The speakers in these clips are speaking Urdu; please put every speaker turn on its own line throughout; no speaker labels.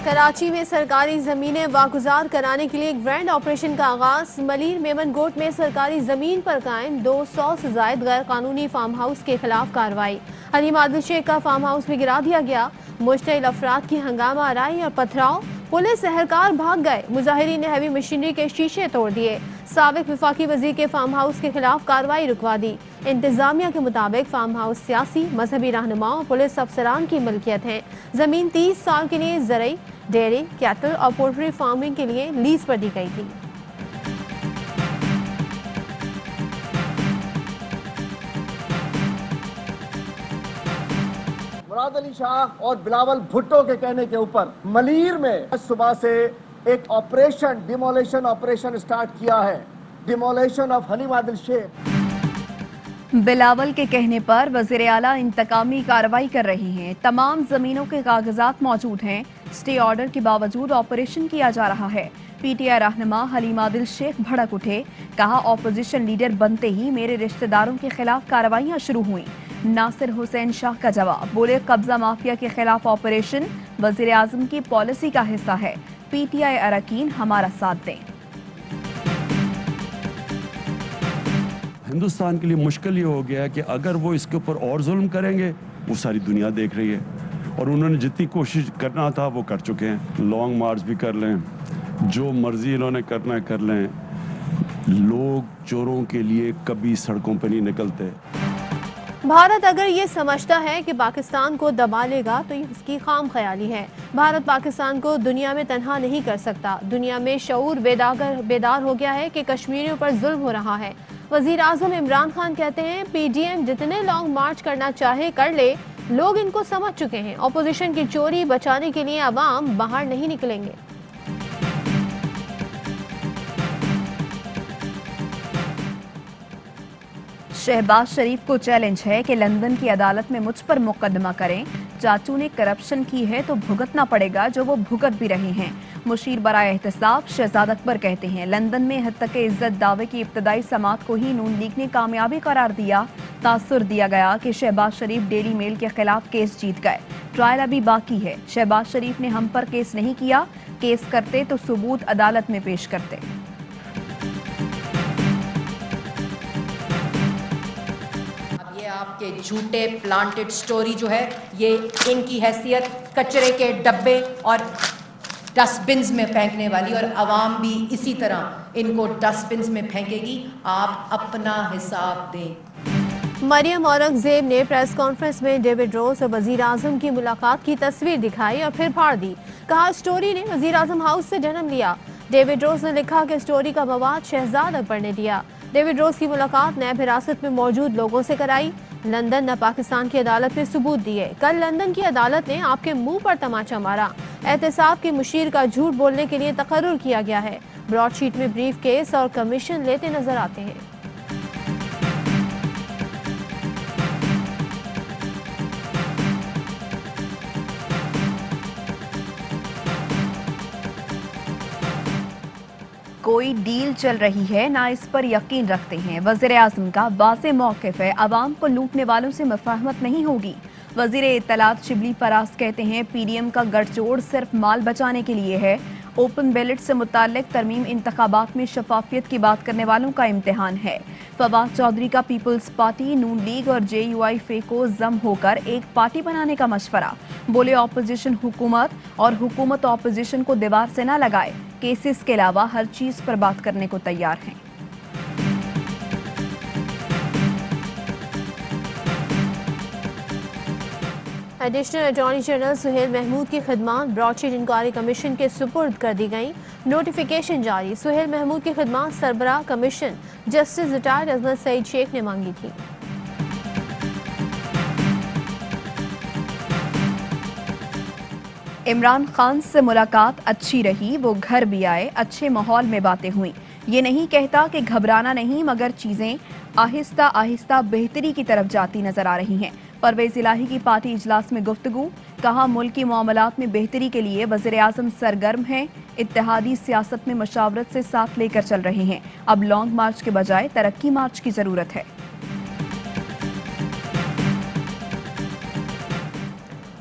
کراچی میں سرکاری زمینیں واگزار کرانے کے لیے ایک گرینڈ آپریشن کا آغاز۔ ملیر میمن گوٹ میں سرکاری زمین پر قائم 200 سے زائد غیر قانونی فارم ہاؤس کے خلاف کارروائی۔ حلیم عادل شیخ کا فارم ہاؤس بھی گرا دیا گیا۔ مشتعل افراد کی ہنگامہ آرائی اور پتھراؤ، پولیس اہلکار بھاگ گئے۔ مظاہرین نے ہیوی مشینری کے شیشے توڑ دیے۔ سابق وفاقی وزیر کے فارم ہاؤس کے خلاف کارروائی رکوا دی۔ انتظامیہ کے مطابق فارم ہاؤس سیاسی، مذہبی رہنماؤں اور پولیس افسران کی ملکیت ہیں۔ زمین 30 سال کے لیے زرعی، ڈیری، کیٹل اور پولٹری فارمنگ کے لیے لیز پر دی گئی تھی۔
مراد علی شاہ اور بلاول بھٹو کے کہنے کے اوپر ملیر میں صبح سے ایک آپریشن ڈیمولیشن آپریشن سٹارٹ کیا ہے، ڈیمولیشن آف حلیم عادل شیخ۔
بلاول کے کہنے پر وزیر اعلیٰ انتقامی کارروائی کر رہے ہیں۔ تمام زمینوں کے کاغذات موجود ہیں۔ اسٹے آرڈر کے باوجود آپریشن کیا جا رہا ہے۔ پی ٹی آئی رہنما حلیم عادل شیخ بھڑک اٹھے، کہا اپوزیشن لیڈر بنتے ہی میرے رشتہ داروں کے خلاف کارروائیاں شروع ہوئیں۔ ناصر حسین شاہ کا جواب، بولے قبضہ مافیا کے خلاف آپریشن وزیر اعظم کی پالیسی کا حصہ ہے، پی ٹی آئی اراکین ہمارا ساتھ دیں۔
ہندوستان کے لیے مشکل یہ ہو گیا ہے کہ اگر وہ اس کے اوپر اور ظلم کریں گے، وہ ساری دنیا دیکھ رہی ہے، اور انہوں نے جتنی کوشش کرنا تھا وہ کر چکے ہیں۔ لانگ مارچ بھی کر لیں، جو مرضی انہوں نے کرنا ہے کر لیں، لوگ چوروں کے لیے کبھی سڑکوں پہ نہیں نکلتے۔
بھارت اگر یہ سمجھتا ہے کہ پاکستان کو دبا لے گا تو یہ اس کی خام خیالی ہے۔ بھارت پاکستان کو دنیا میں تنہا نہیں کر سکتا۔ دنیا میں شعور بیدار ہو گیا ہے کہ کشمیریوں پر ظلم ہو رہا ہے۔ وزیر اعظم عمران خان کہتے ہیں پی ڈی ایم جتنے لانگ مارچ کرنا چاہے کر لے، لوگ ان کو سمجھ چکے ہیں۔ اپوزیشن کی چوری بچانے کے لیے عوام باہر نہیں نکلیں گے۔
شہباز شریف کو چیلنج ہے کہ لندن کی عدالت میں مجھ پر مقدمہ کریں۔ چاچو نے کرپشن کی ہے تو بھگتنا پڑے گا، جو وہ بھگت بھی رہے ہیں۔ مشیر برائے احتساب شہزاد اکبر کہتے ہیں لندن میں حد عزت دعوے کی ابتدائی سماعت کو ہی نون لیگ نے کامیابی قرار دیا۔ تاثر دیا گیا کہ شہباز شریف ڈیلی میل کے خلاف کیس جیت گئے۔ ٹرائل ابھی باقی ہے۔ شہباز شریف نے ہم پر کیس نہیں کیا، کیس کرتے تو ثبوت عدالت میں پیش کرتے۔
آپ کے جھوٹے پلانٹڈ سٹوری جو ہے، یہ ان کی حیثیت کچرے کے ڈبے اور ڈسٹ بنز میں پھینکنے والی، اور عوام بھی اسی طرح ان کو ڈسٹ بنز میں پھینکے گی۔ آپ اپنا حساب دیں۔
مریم اورنگزیب نے پریس کانفرنس میں ڈیوڈ روز اور وزیر اعظم کی ملاقات کی تصویر دکھائی اور پھر پھاڑ دی۔ کہا سٹوری نے وزیر اعظم ہاؤس سے جنم لیا۔ ڈیوڈ روز نے لکھا کہ سٹوری کا مواد شہزاد اکبر نے دیا۔ ڈیوڈ روز کی ملاقات نیب حراست میں موجود لوگوں سے کرائی۔ لندن نہ پاکستان کی عدالت نے ثبوت دیے۔ کل لندن کی عدالت نے آپ کے منہ پر تماچا مارا۔ احتساب کے مشیر کا جھوٹ بولنے کے لیے تقرر کیا گیا ہے۔ براڈ شیٹ میں بریف کیس اور کمیشن لیتے نظر آتے ہیں۔
کوئی ڈیل چل رہی ہے، نہ اس پر یقین رکھتے ہیں۔ وزیر اعظم کا واضح موقف ہے، عوام کو لوٹنے والوں سے مفاہمت نہیں ہوگی۔ وزیر اطلاعات شبلی فراز کہتے ہیں پی ڈی ایم کا گڑھ جوڑ صرف مال بچانے کے لیے ہے۔ اوپن بیلٹ سے متعلق ترمیم انتخابات میں شفافیت کی بات کرنے والوں کا امتحان ہے۔ فواد چودھری کا پیپلز پارٹی، نون لیگ اور جے یو آئی فے کو ضم ہو کر ایک پارٹی بنانے کا مشورہ۔ بولے اپوزیشن حکومت اور حکومت اپوزیشن کو دیوار سے نہ لگائے، کیسز کے علاوہ ہر چیز پر بات کرنے کو تیار ہیں۔
Additional attorney general Sohail Mahmood کی خدمات براڈ شیٹ انکوائری کمیشن کے سپرد کر دی گئیں۔ نوٹیفیکیشن جاری۔ سہیل محمود کی خدمات سربراہ کمیشن جسٹس ریٹائرڈ عظمت سعید شیخ نے مانگی تھی۔
عمران خان سے ملاقات اچھی رہی، وہ گھر بھی آئے، اچھے ماحول میں باتیں ہوئیں۔ یہ نہیں کہتا کہ گھبرانا نہیں، مگر چیزیں آہستہ آہستہ بہتری کی طرف جاتی نظر آ رہی ہیں۔ پرویز الہی کی پارٹی اجلاس میں گفتگو، کہا ملکی معاملات میں بہتری کے لیے وزیر اعظم سرگرم ہیں، اتحادی سیاست میں مشاورت سے ساتھ لے کر چل رہے ہیں، اب لانگ مارچ کے بجائے ترقی مارچ کی ضرورت ہے۔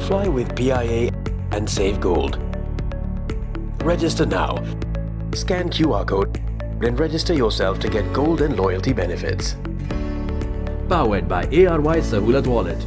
Fly with PIA and save gold. Register now. Scan QR code and register yourself to get gold and loyalty benefits.
Powered by ARY Sahulat Wallet.